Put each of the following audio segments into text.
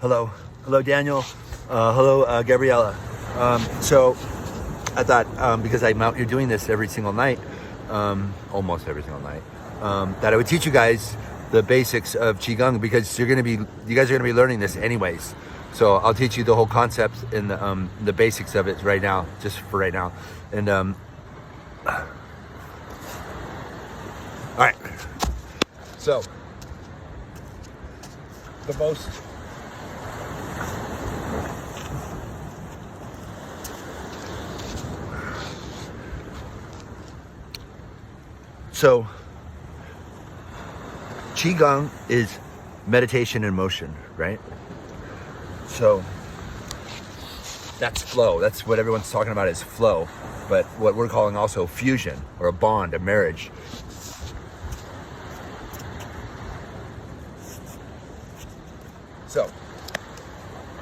Hello. Hello, Daniel. Hello, Gabriella. So I thought, because you're doing this every single night, almost every single night, that I would teach you guys the basics of Qigong, because you guys are going to be learning this anyways. So I'll teach you the whole concept and the basics of it right now, just for right now. And all right. So the most Qigong is meditation in motion, right? So that's flow. That's what everyone's talking about is flow. But what we're calling also fusion, or a bond, a marriage. So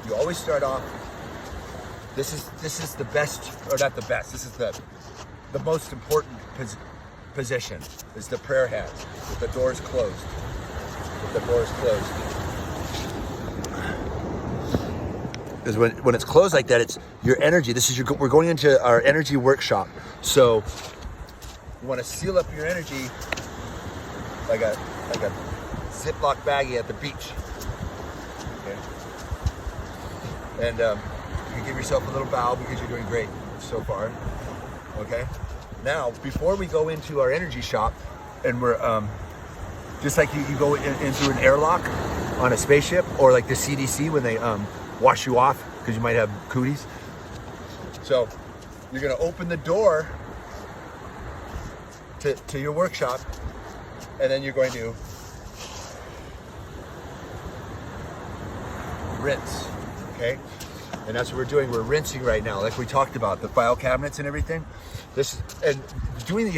you always start off. This is the best, or not the best. This is the most important position. Is the prayer hand with the doors closed. With the doors closed. Because when it's closed like that, it's your energy. We're going into our energy workshop. So you want to seal up your energy like a Ziploc baggie at the beach. Okay. And you give yourself a little bow because you're doing great so far. Okay. Now, before we go into our energy shop, and we're just like you go in through an airlock on a spaceship, or like the CDC when they wash you off because you might have cooties. So you're gonna open the door to your workshop, and then you're going to rinse, okay? And that's what we're doing. We're rinsing right now, like we talked about, the file cabinets and everything. You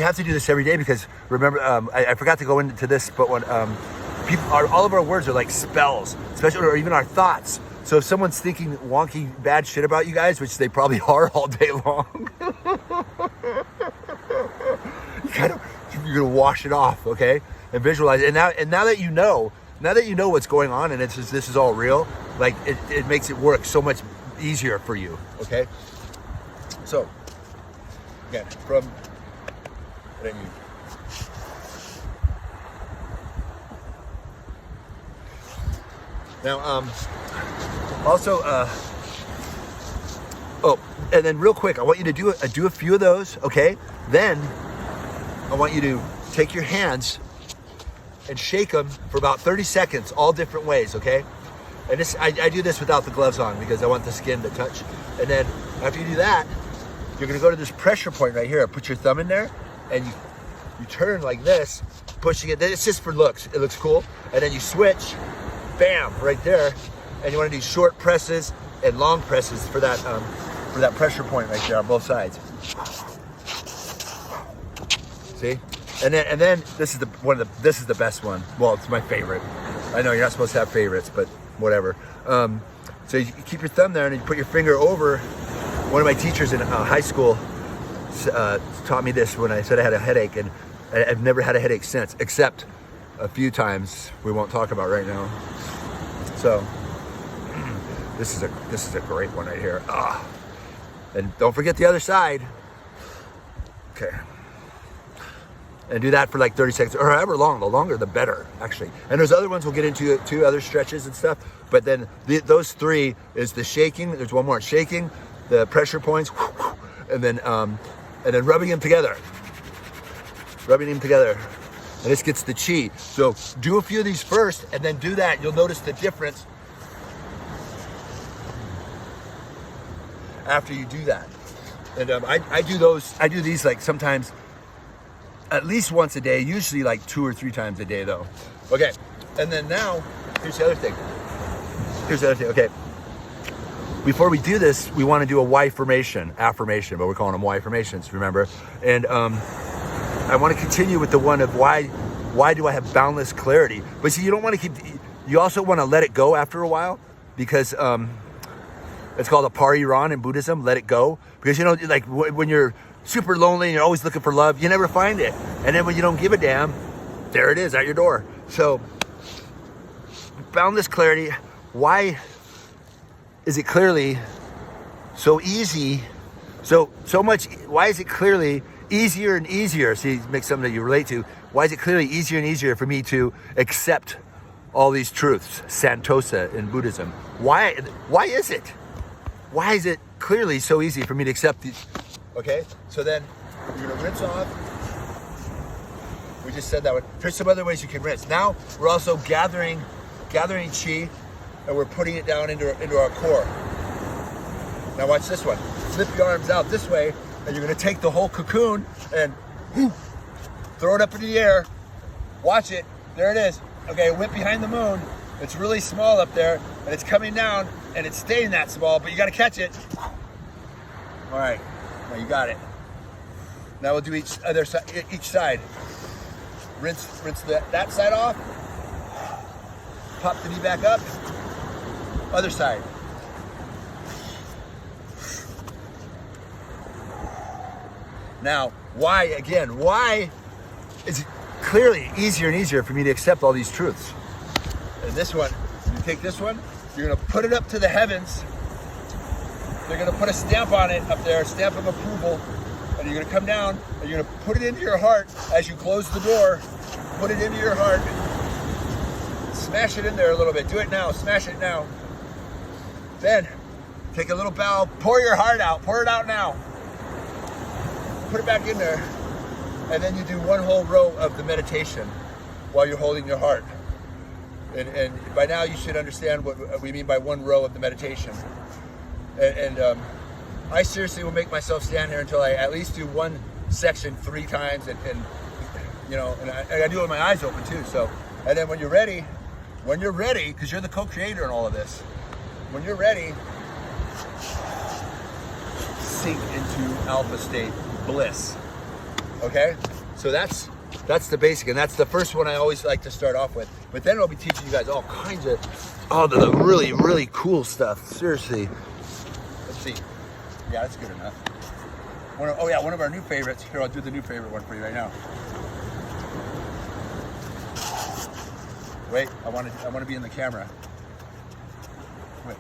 have to do this every day, because remember, I forgot to go into this, but when all of our words are like spells, especially, or even our thoughts. So if someone's thinking wonky, bad shit about you guys, which they probably are all day long, you're gonna wash it off, okay, and visualize it. And now that you know what's going on, and this is all real, like it makes it work so much easier for you, okay? So again, from what I mean. Now, also, and then real quick, I want you to do a few of those, okay? Then I want you to take your hands and shake them for about 30 seconds, all different ways, okay? And I do this without the gloves on because I want the skin to touch. And then after you do that, you're gonna go to this pressure point right here. Put your thumb in there, and you turn like this, pushing it. It's just for looks. It looks cool. And then you switch, bam, right there. And you want to do short presses and long presses for that pressure point right there on both sides. See? And then this is the best one. Well, it's my favorite. I know you're not supposed to have favorites, but whatever. So you keep your thumb there, and you put your finger over. One of my teachers in high school taught me this when I said I had a headache, and I've never had a headache since, except a few times we won't talk about right now. So this is a great one right here. And don't forget the other side. Okay. And do that for like 30 seconds, or however long. The longer, the better, actually. And there's other ones we'll get into, two other stretches and stuff. But then those three is the shaking. There's one more: shaking, the pressure points, and then rubbing them together. And this gets the chi. So do a few of these first, and then do that. You'll notice the difference after you do that. And I do these like sometimes at least once a day, usually like 2 or 3 times a day though. Okay, and then now, here's the other thing. Okay. Before we do this, we want to do a Y affirmation, but we're calling them Y affirmations, remember? And I want to continue with the one of why do I have boundless clarity? But see, you don't want to you also want to let it go after a while, because it's called a pariran in Buddhism, let it go. Because, like when you're super lonely and you're always looking for love, you never find it. And then when you don't give a damn, there it is at your door. So boundless clarity. Why is it clearly so easy? So much. Why is it clearly easier and easier? See, make something that you relate to. Why is it clearly easier and easier for me to accept all these truths, Santosa in Buddhism? Why is it? Why is it clearly so easy for me to accept these? Okay, so then you're gonna rinse off. We just said that one. There's some other ways you can rinse. Now we're also gathering chi, and we're putting it down into our core. Now watch this one. Flip your arms out this way, and you're gonna take the whole cocoon and throw it up into the air. Watch it. There it is. Okay, it went behind the moon. It's really small up there, and it's coming down, and it's staying that small, but you gotta catch it. All right, now you got it. Now we'll do each side. Rinse that side off. Pop the knee back up. Other side. Now, why is it clearly easier and easier for me to accept all these truths? And this one, you take this one, you're gonna put it up to the heavens. They're gonna put a stamp on it up there, a stamp of approval, and you're gonna come down and you're gonna put it into your heart as you close the door. Put it into your heart. Smash it in there a little bit. Do it now, smash it now. Then, take a little bow, pour your heart out, pour it out now. Put it back in there, and then you do one whole row of the meditation while you're holding your heart. And by now you should understand what we mean by one row of the meditation. And I seriously will make myself stand here until I at least do one section 3 times, and you know, and I do it with my eyes open too. So, and then when you're ready, because you're the co-creator in all of this, when you're ready, sink into alpha state bliss. Okay, so that's the basic, and that's the first one I always like to start off with. But then I'll be teaching you guys all kinds of the really, really cool stuff. Seriously. Let's see. Yeah, that's good enough. One of our new favorites. Here, I'll do the new favorite one for you right now. Wait, I want to be in the camera. Wait.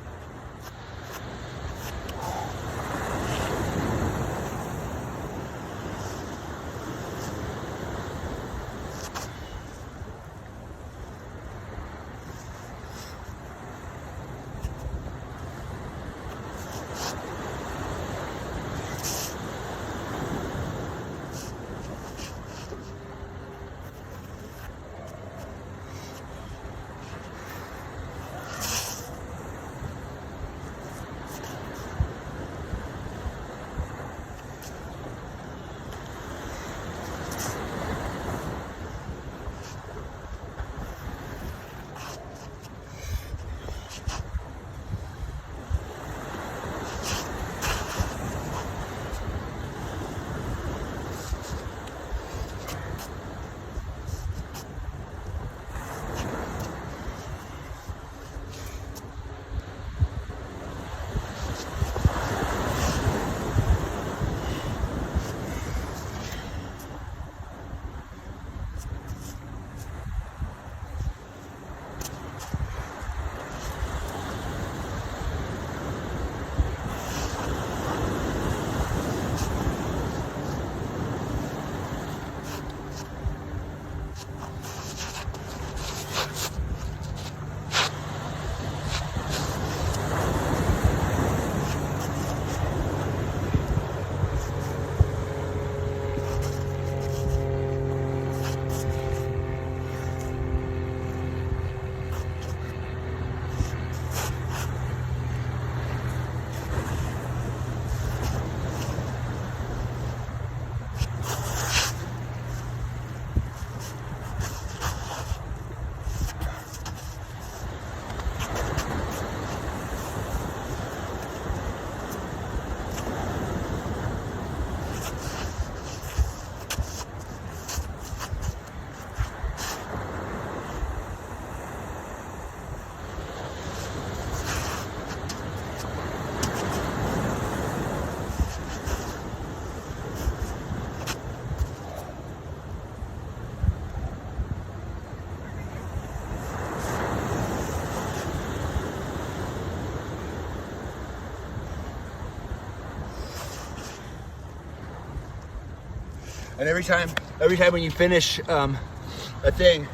And every time when you finish a thing,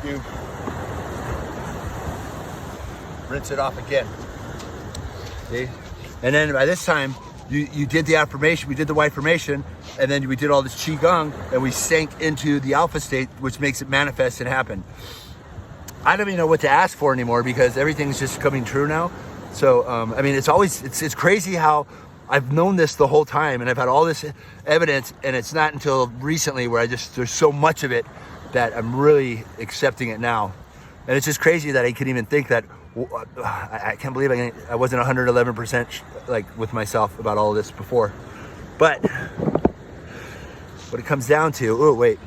you rinse it off again. See? And then by this time, you did the affirmation, we did the white formation, and then we did all this Qigong, and we sank into the alpha state, which makes it manifest and happen. I don't even know what to ask for anymore because everything's just coming true now. So, I mean, it's crazy how I've known this the whole time, and I've had all this evidence, and it's not until recently where there's so much of it that I'm really accepting it now. And it's just crazy that I could even think that. I can't believe I wasn't 111% like with myself about all of this before. But what it comes down to, oh wait,